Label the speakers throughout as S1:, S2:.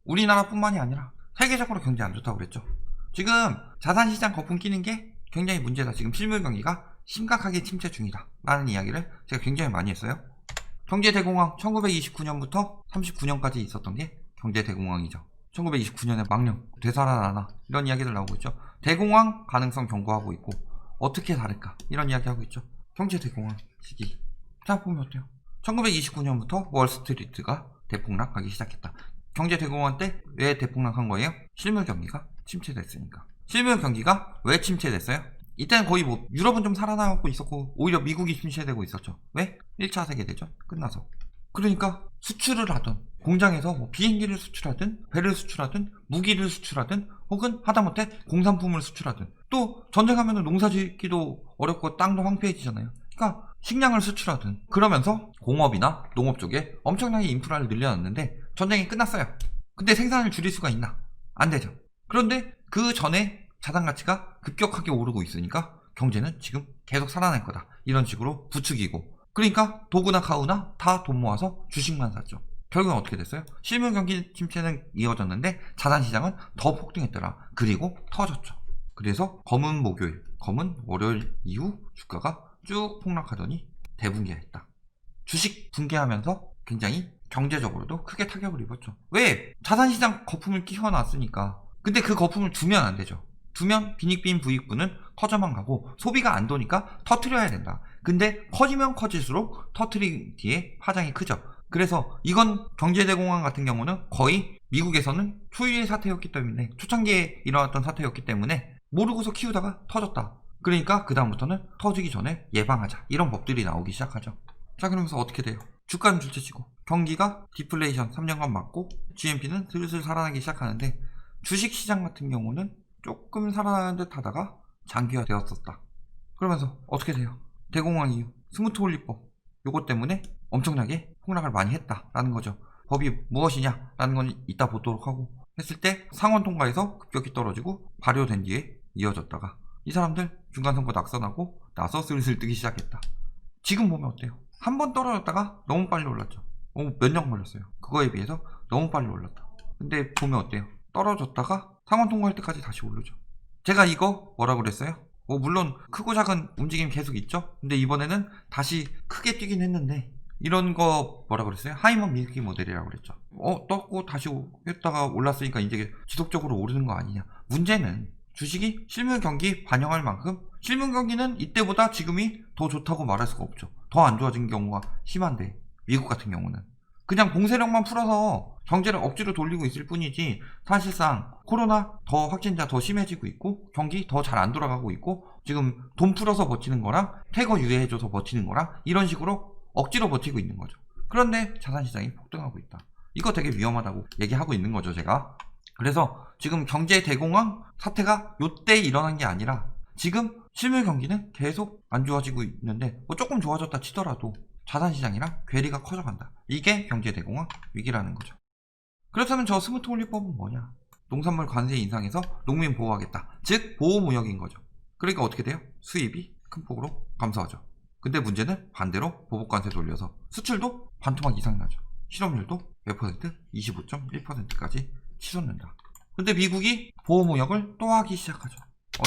S1: 우리나라뿐만이 아니라 세계적으로 경제 안 좋다고 그랬죠. 지금 자산시장 거품 끼는 게 굉장히 문제다. 지금 실물 경기가 심각하게 침체 중이다 라는 이야기를 제가 굉장히 많이 했어요. 경제대공황 1929년부터 39년까지 있었던 게 경제대공황이죠. 1929년에 망령 되살아나나 이런 이야기들 나오고 있죠. 대공황 가능성 경고하고 있고 어떻게 다를까 이런 이야기 하고 있죠. 경제대공황 시기. 자 보면 어때요? 1929년부터 월스트리트가 대폭락하기 시작했다. 경제대공황 때 왜 대폭락한 거예요? 실물 경기가 침체됐으니까. 실물 경기가 왜 침체됐어요? 이때는 거의 뭐 유럽은 좀 살아나고 있었고 오히려 미국이 침체되고 있었죠. 왜? 1차 세계대전 끝나서. 그러니까 수출을 하던 공장에서 뭐 비행기를 수출하든 배를 수출하든 무기를 수출하든 혹은 하다못해 공산품을 수출하든 또 전쟁하면 농사 짓기도 어렵고 땅도 황폐해지잖아요. 그러니까 식량을 수출하든 그러면서 공업이나 농업 쪽에 엄청나게 인프라를 늘려놨는데 전쟁이 끝났어요. 근데 생산을 줄일 수가 있나? 안 되죠. 그런데 그 전에 자산 가치가 급격하게 오르고 있으니까 경제는 지금 계속 살아날 거다. 이런 식으로 부추기고 그러니까 도구나 가우나 다 돈 모아서 주식만 샀죠. 결국은 어떻게 됐어요? 실물 경기 침체는 이어졌는데 자산시장은 더 폭등했더라. 그리고 터졌죠. 그래서 검은 목요일, 검은 월요일 이후 주가가 쭉 폭락하더니 대붕괴했다. 주식 붕괴하면서 굉장히 경제적으로도 크게 타격을 입었죠. 왜? 자산시장 거품을 끼워놨으니까. 근데 그 거품을 두면 안 되죠. 두면 빈익빈 부익부는 커져만 가고 소비가 안 도니까 터트려야 된다. 근데 커지면 커질수록 터트린 뒤에 파장이 크죠. 그래서 이건 경제대공황 같은 경우는 거의 미국에서는 초유의 사태였기 때문에 초창기에 일어났던 사태였기 때문에 모르고서 키우다가 터졌다. 그러니까 그 다음부터는 터지기 전에 예방하자 이런 법들이 나오기 시작하죠. 자 그러면서 어떻게 돼요? 주가는 둘째치고 경기가 디플레이션 3년간 맞고 GNP는 슬슬 살아나기 시작하는데 주식시장 같은 경우는 조금 살아나는 듯 하다가 장기화 되었었다. 그러면서 어떻게 돼요? 대공황 이후 스무트 홀리법 요것 때문에 엄청나게 폭락을 많이 했다라는 거죠. 법이 무엇이냐라는 건 이따 보도록 하고 했을 때 상원 통과에서 급격히 떨어지고 발효된 뒤에 이어졌다가 이 사람들 중간선거 낙선하고 나서 슬슬 뜨기 시작했다. 지금 보면 어때요? 한 번 떨어졌다가 너무 빨리 올랐죠. 몇 년 걸렸어요. 그거에 비해서 너무 빨리 올랐다. 근데 보면 어때요? 떨어졌다가 상원 통과할 때까지 다시 오르죠. 제가 이거 뭐라 그랬어요? 물론 크고 작은 움직임 계속 있죠. 근데 이번에는 다시 크게 뛰긴 했는데 이런 거 뭐라 그랬어요? 하이먼 밀키 모델이라고 그랬죠. 떴고 다시 했다가 올랐으니까 이제 지속적으로 오르는 거 아니냐. 문제는 주식이 실물 경기 반영할 만큼 실물 경기는 이때보다 지금이 더 좋다고 말할 수가 없죠. 더 안 좋아진 경우가 심한데 미국 같은 경우는 그냥 봉쇄력만 풀어서 경제를 억지로 돌리고 있을 뿐이지 사실상 코로나 더 확진자 더 심해지고 있고 경기 더 잘 안 돌아가고 있고 지금 돈 풀어서 버티는 거랑 퇴거 유예해줘서 버티는 거랑 이런 식으로 억지로 버티고 있는 거죠. 그런데 자산시장이 폭등하고 있다. 이거 되게 위험하다고 얘기하고 있는 거죠 제가. 그래서 지금 경제 대공황 사태가 요때 일어난 게 아니라 지금 실물 경기는 계속 안 좋아지고 있는데 조금 좋아졌다 치더라도 자산시장이랑 괴리가 커져간다. 이게 경제대공황 위기라는 거죠. 그렇다면 저 스무트 홀리법은 뭐냐? 농산물 관세 인상해서 농민 보호하겠다. 즉 보호무역인 거죠. 그러니까 어떻게 돼요? 수입이 큰 폭으로 감소하죠. 근데 문제는 반대로 보복관세 돌려서 수출도 반토막 이상 나죠. 실업률도 몇 퍼센트? 25.1%까지 치솟는다. 근데 미국이 보호무역을 또 하기 시작하죠.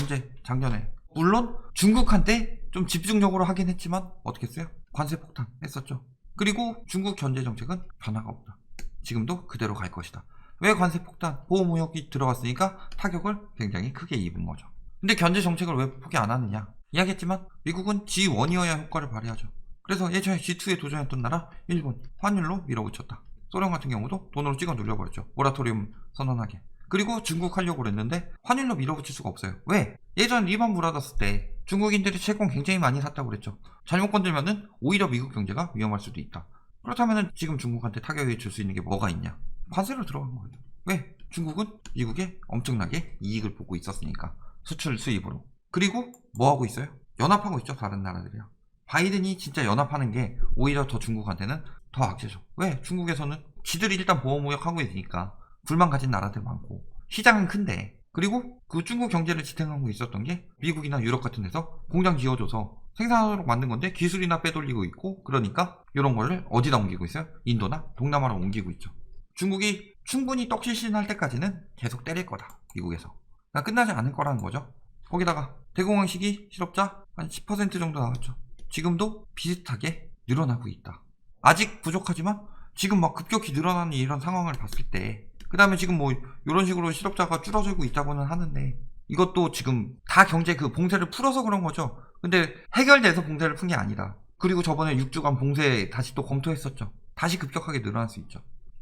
S1: 언제? 작년에. 물론 중국한테 좀 집중적으로 하긴 했지만 어떻게 했어요? 관세 폭탄 했었죠. 그리고 중국 견제 정책은 변화가 없다. 지금도 그대로 갈 것이다. 왜 관세 폭탄, 보호무역이 들어갔으니까 타격을 굉장히 크게 입은 거죠. 근데 견제 정책을 왜 포기 안 하느냐? 이야기했지만 미국은 G1이어야 효과를 발휘하죠. 그래서 예전에 G2에 도전했던 나라 일본 환율로 밀어붙였다. 소련 같은 경우도 돈으로 찍어 눌려버렸죠. 모라토리움 선언하게. 그리고 중국 하려고 그랬는데 환율로 밀어붙일 수가 없어요. 왜? 예전 리만 브라더스 때 중국인들이 채권 굉장히 많이 샀다고 그랬죠. 잘못 건들면은 오히려 미국 경제가 위험할 수도 있다. 그렇다면은 지금 중국한테 타격을 줄 수 있는 게 뭐가 있냐? 관세로 들어간 거예요. 왜? 중국은 미국에 엄청나게 이익을 보고 있었으니까. 수출 수입으로. 그리고 뭐 하고 있어요? 연합하고 있죠. 다른 나라들이랑. 바이든이 진짜 연합하는 게 오히려 더 중국한테는 더 악재죠. 왜? 중국에서는 지들이 일단 보호무역 하고 있으니까 불만 가진 나라들 많고 시장은 큰데 그리고 그 중국 경제를 지탱하고 있었던 게 미국이나 유럽 같은 데서 공장 지어줘서 생산하도록 만든 건데 기술이나 빼돌리고 있고, 그러니까 이런 거를 어디다 옮기고 있어요? 인도나 동남아로 옮기고 있죠. 중국이 충분히 떡실신할 때까지는 계속 때릴 거다, 미국에서. 그러니까 끝나지 않을 거라는 거죠. 거기다가 대공황 시기 실업자 한 10% 정도 나왔죠. 지금도 비슷하게 늘어나고 있다. 아직 부족하지만 지금 막 급격히 늘어나는 이런 상황을 봤을 때, 그 다음에 지금 뭐 이런 식으로 실업자가 줄어들고 있다고는 하는데, 이것도 지금 다 경제 그 봉쇄를 풀어서 그런 거죠. 근데 해결돼서 봉쇄를 푼 게 아니다. 그리고 저번에 6주간 봉쇄 다시 또 검토했었죠. 다시 급격하게 늘어날 수 있죠.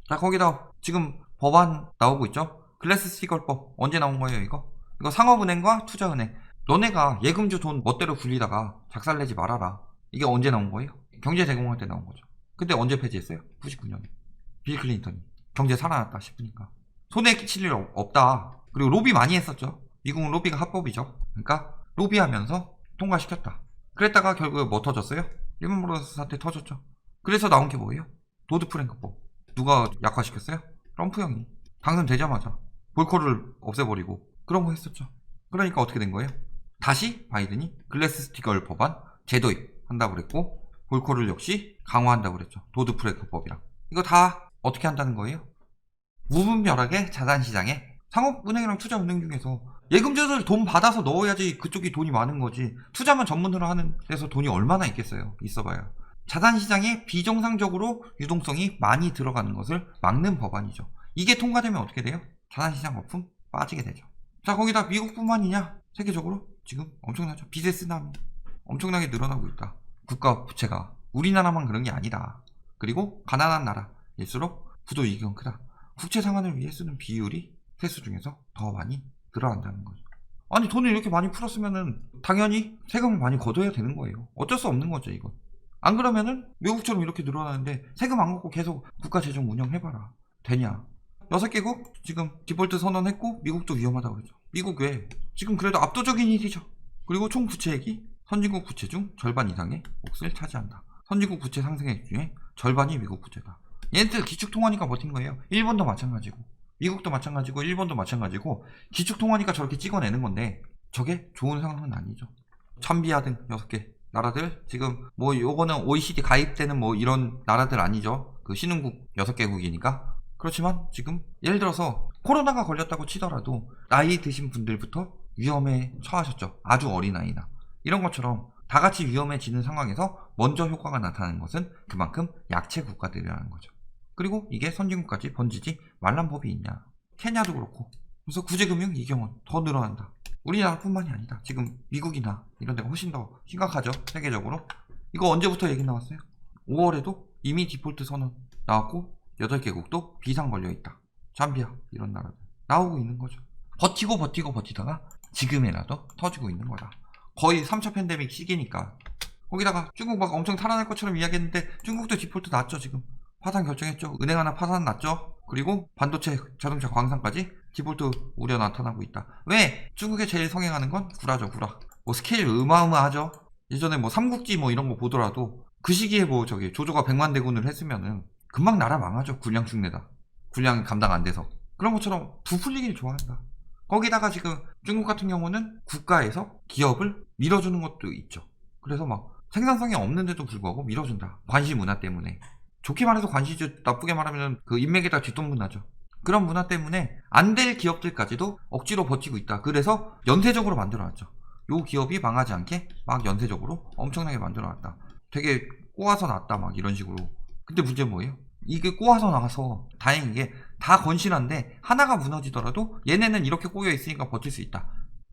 S1: 자, 거기다 지금 법안 나오고 있죠. 글래스-스티걸법 언제 나온 거예요, 이거? 이거 상업은행과 투자은행, 너네가 예금주 돈 멋대로 굴리다가 작살내지 말아라. 이게 언제 나온 거예요? 경제 대공황 때 나온 거죠. 근데 언제 폐지했어요? 99년에 빌 클린턴이 경제 살아났다 싶으니까 손해 끼칠 일 없다. 그리고 로비 많이 했었죠. 미국은 로비가 합법이죠. 그러니까 로비하면서 통과시켰다. 그랬다가 결국에 뭐 터졌어요? 리먼 브러더스 사태 터졌죠. 그래서 나온 게 뭐예요? 도드프랭크법. 누가 약화시켰어요? 트럼프 형이 당선되자마자 볼코를 없애버리고 그런 거 했었죠. 그러니까 어떻게 된 거예요? 다시 바이든이 글래스-스티걸 법안 재도입한다고 그랬고, 볼코를 역시 강화한다고 그랬죠. 도드프랭크법이랑. 이거 다 어떻게 한다는 거예요? 무분별하게 자산시장에 상업은행이랑 투자은행 중에서 예금주들 돈 받아서 넣어야지 그쪽이 돈이 많은 거지. 투자만 전문으로 하는 데서 돈이 얼마나 있겠어요? 있어봐야. 자산시장에 비정상적으로 유동성이 많이 들어가는 것을 막는 법안이죠. 이게 통과되면 어떻게 돼요? 자산시장 거품 빠지게 되죠. 자, 거기다 미국뿐만이냐? 세계적으로 지금 엄청나죠. 빚의 쓰나미 엄청나게 늘어나고 있다. 국가 부채가 우리나라만 그런 게 아니다. 그리고 가난한 나라일수록 부도이익은 크다. 국채 상환을 위해 쓰는 비율이 세수 중에서 더 많이 들어간다는 거죠. 아니, 돈을 이렇게 많이 풀었으면은 당연히 세금을 많이 걷어야 되는 거예요. 어쩔 수 없는 거죠, 이건. 안 그러면은 미국처럼 이렇게 늘어나는데 세금 안 걷고 계속 국가 재정 운영해봐라. 되냐? 6개국 지금 디폴트 선언했고 미국도 위험하다고 그러죠. 미국 왜? 지금 그래도 압도적인 일이죠. 그리고 총 부채액이 선진국 부채 중 절반 이상의 몫을 차지한다. 선진국 부채 상승액 중에 절반이 미국 부채다. 얘네들 기축통화니까 버틴 거예요. 일본도 마찬가지고 미국도 마찬가지고 일본도 마찬가지고 기축통화니까 저렇게 찍어내는 건데, 저게 좋은 상황은 아니죠. 참비아 등 6개 나라들 지금 뭐 요거는 OECD 가입되는 뭐 이런 나라들 아니죠. 그 신흥국 6개국이니까. 그렇지만 지금 예를 들어서 코로나가 걸렸다고 치더라도 나이 드신 분들부터 위험에 처하셨죠. 아주 어린아이나 이런 것처럼 다 같이 위험해지는 상황에서 먼저 효과가 나타나는 것은 그만큼 약체 국가들이라는 거죠. 그리고 이게 선진국까지 번지지 말란 법이 있냐. 케냐도 그렇고. 그래서 구제금융 이경원 더 늘어난다. 우리나라뿐만이 아니다. 지금 미국이나 이런 데가 훨씬 더 심각하죠. 세계적으로. 이거 언제부터 얘기 나왔어요? 5월에도 이미 디폴트 선언 나왔고 8개국도 비상 걸려있다. 잠비아 이런 나라들 나오고 있는 거죠. 버티다가 지금이라도 터지고 있는 거다. 거의 3차 팬데믹 시기니까. 거기다가 중국 막 엄청 살아날 것처럼 이야기했는데 중국도 디폴트 났죠. 지금 파산 결정했죠. 은행 하나 파산 났죠. 그리고 반도체, 자동차, 광산까지 디폴트 우려 나타나고 있다. 왜? 중국에 제일 성행하는 건 구라죠. 구라. 뭐 스케일 어마어마하죠. 예전에 뭐 삼국지 뭐 이런 거 보더라도 그 시기에 뭐 저기 조조가 100만 대군을 했으면은 금방 나라 망하죠. 군량 축내다. 군량 감당 안 돼서. 그런 것처럼 부풀리기를 좋아한다. 거기다가 지금 중국 같은 경우는 국가에서 기업을 밀어주는 것도 있죠. 그래서 막 생산성이 없는데도 불구하고 밀어준다. 관시 문화 때문에. 좋게 말해서 관시죠. 나쁘게 말하면 그 인맥에다 뒷돈 문화죠. 그런 문화 때문에 안 될 기업들까지도 억지로 버티고 있다. 그래서 연쇄적으로 만들어놨죠. 요 기업이 망하지 않게 막 연쇄적으로 엄청나게 만들어놨다. 되게 꼬아서 놨다 막 이런 식으로. 근데 문제는 뭐예요? 이게 꼬아서 나가서 다행인 게 다 건실한데 하나가 무너지더라도 얘네는 이렇게 꼬여 있으니까 버틸 수 있다.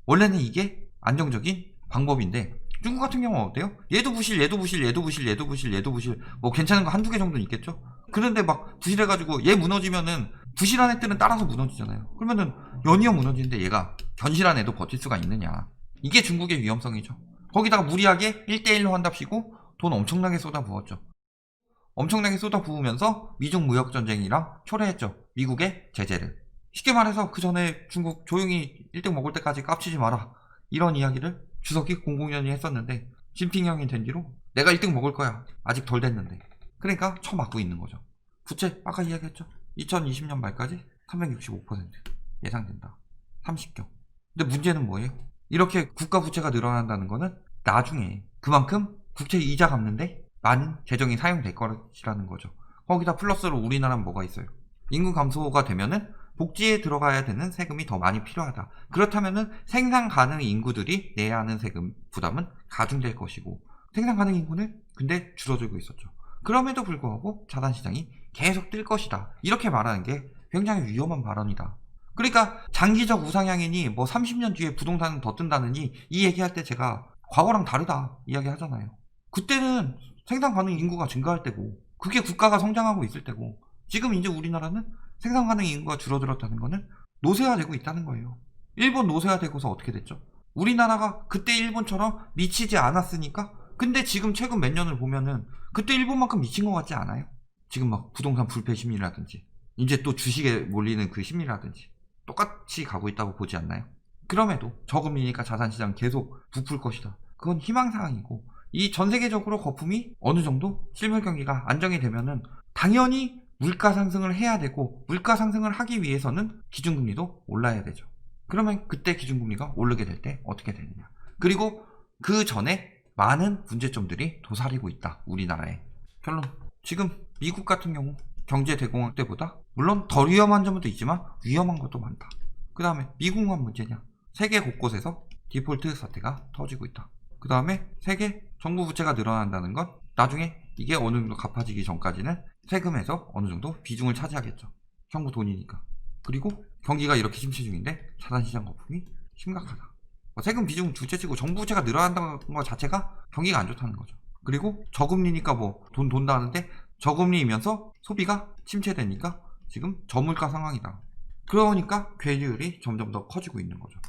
S1: 원래는 이게 안정적인 방법인데 중국 같은 경우는 어때요? 얘도 부실, 얘도 부실, 얘도 부실, 얘도 부실, 얘도 부실. 뭐 괜찮은 거 한두 개 정도는 있겠죠? 그런데 막 부실해가지고 얘 무너지면은 부실한 애들은 따라서 무너지잖아요. 그러면은 연이어 무너지는데 얘가 견실한 애도 버틸 수가 있느냐. 이게 중국의 위험성이죠. 거기다가 무리하게 1대1로 한답시고 돈 엄청나게 쏟아부었죠. 엄청나게 쏟아부으면서 미중 무역전쟁이랑 초래했죠. 미국의 제재를. 쉽게 말해서 그 전에 중국 조용히 1등 먹을 때까지 깝치지 마라. 이런 이야기를 주석이 공공연히 했었는데 진핑 형이 된 뒤로 내가 1등 먹을 거야. 아직 덜 됐는데. 그러니까 처맞고 있는 거죠. 부채 아까 이야기했죠. 2020년 말까지 365% 예상된다. 30경. 근데 문제는 뭐예요? 이렇게 국가 부채가 늘어난다는 거는 나중에 그만큼 국채 이자 갚는데 많은 재정이 사용될 것이라는 거죠. 거기다 플러스로 우리나라는 뭐가 있어요? 인구 감소가 되면은 복지에 들어가야 되는 세금이 더 많이 필요하다. 그렇다면은 생산 가능 인구들이 내야 하는 세금 부담은 가중될 것이고, 생산 가능 인구는 근데 줄어들고 있었죠. 그럼에도 불구하고 자산시장이 계속 뜰 것이다. 이렇게 말하는 게 굉장히 위험한 발언이다. 그러니까 장기적 우상향이니 뭐 30년 뒤에 부동산은 더 뜬다느니 이 얘기할 때 제가 과거랑 다르다 이야기 하잖아요. 그때는 생산 가능 인구가 증가할 때고 그게 국가가 성장하고 있을 때고, 지금 이제 우리나라는 생산 가능 인구가 줄어들었다는 거는 노쇠화되고 있다는 거예요. 일본 노쇠화되고서 어떻게 됐죠? 우리나라가 그때 일본처럼 미치지 않았으니까. 근데 지금 최근 몇 년을 보면은 그때 일본만큼 미친 것 같지 않아요? 지금 막 부동산 불패 심리라든지 이제 또 주식에 몰리는 그 심리라든지 똑같이 가고 있다고 보지 않나요? 그럼에도 저금리니까 자산시장 계속 부풀 것이다. 그건 희망사항이고, 이 전 세계적으로 거품이 어느 정도 실물 경기가 안정이 되면은 당연히 물가 상승을 해야 되고, 물가 상승을 하기 위해서는 기준금리도 올라야 되죠. 그러면 그때 기준금리가 오르게 될 때 어떻게 되느냐. 그리고 그 전에 많은 문제점들이 도사리고 있다. 우리나라에. 결론. 지금 미국 같은 경우 경제 대공황 때보다 물론 더 위험한 점도 있지만 위험한 것도 많다. 그 다음에 미국만 문제냐. 세계 곳곳에서 디폴트 사태가 터지고 있다. 그 다음에 세계 정부 부채가 늘어난다는 건 나중에 이게 어느 정도 갚아지기 전까지는 세금에서 어느 정도 비중을 차지하겠죠. 정부 돈이니까. 그리고 경기가 이렇게 침체 중인데 자산시장 거품이 심각하다. 세금 비중 둘째치고 정부 부채가 늘어난다는 것 자체가 경기가 안 좋다는 거죠. 그리고 저금리니까 뭐 돈 돈다 하는데 저금리이면서 소비가 침체되니까 지금 저물가 상황이다. 그러니까 괴리율이 점점 더 커지고 있는 거죠.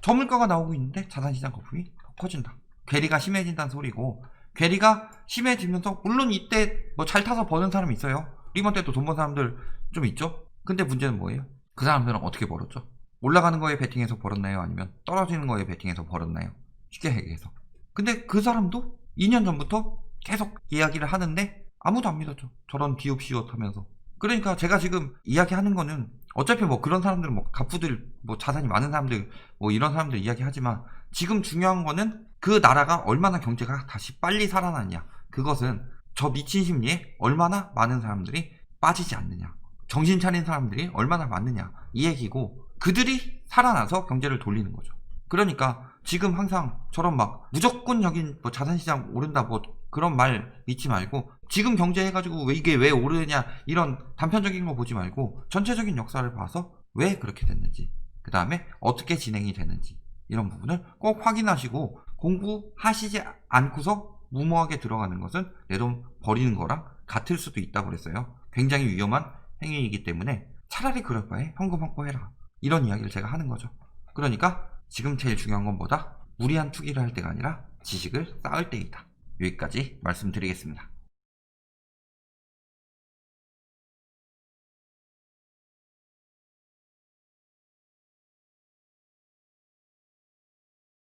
S1: 저물가가 나오고 있는데 자산시장 거품이 더 커진다. 괴리가 심해진다는 소리고, 괴리가 심해지면서 물론 이때 뭐 잘 타서 버는 사람이 있어요. 리먼 때도 돈 번 사람들 좀 있죠. 근데 문제는 뭐예요? 그 사람들은 어떻게 벌었죠? 올라가는 거에 베팅해서 벌었나요? 아니면 떨어지는 거에 베팅해서 벌었나요? 쉽게 얘기해서. 근데 그 사람도 2년 전부터 계속 이야기를 하는데 아무도 안 믿었죠. 저런 비옵시옷 하면서. 그러니까 제가 지금 이야기하는 거는 어차피 뭐 그런 사람들은 뭐 갑부들, 뭐 자산이 많은 사람들, 뭐 이런 사람들 이야기하지만, 지금 중요한 거는 그 나라가 얼마나 경제가 다시 빨리 살아나느냐. 그것은 저 미친 심리에 얼마나 많은 사람들이 빠지지 않느냐. 정신 차린 사람들이 얼마나 많느냐. 이 얘기고, 그들이 살아나서 경제를 돌리는 거죠. 그러니까 지금 항상 저런 막 무조건적인 뭐 자산시장 오른다 뭐 그런 말 믿지 말고, 지금 경제 해가지고 왜 이게 왜 오르느냐 이런 단편적인 거 보지 말고 전체적인 역사를 봐서 왜 그렇게 됐는지, 그 다음에 어떻게 진행이 되는지 이런 부분을 꼭 확인하시고, 공부하시지 않고서 무모하게 들어가는 것은 내 돈 버리는 거랑 같을 수도 있다고 그랬어요. 굉장히 위험한 행위이기 때문에 차라리 그럴 바에 현금 확보해라, 이런 이야기를 제가 하는 거죠. 그러니까 지금 제일 중요한 건 뭐다? 무리한 투기를 할 때가 아니라 지식을 쌓을 때이다. 여기까지 말씀드리겠습니다.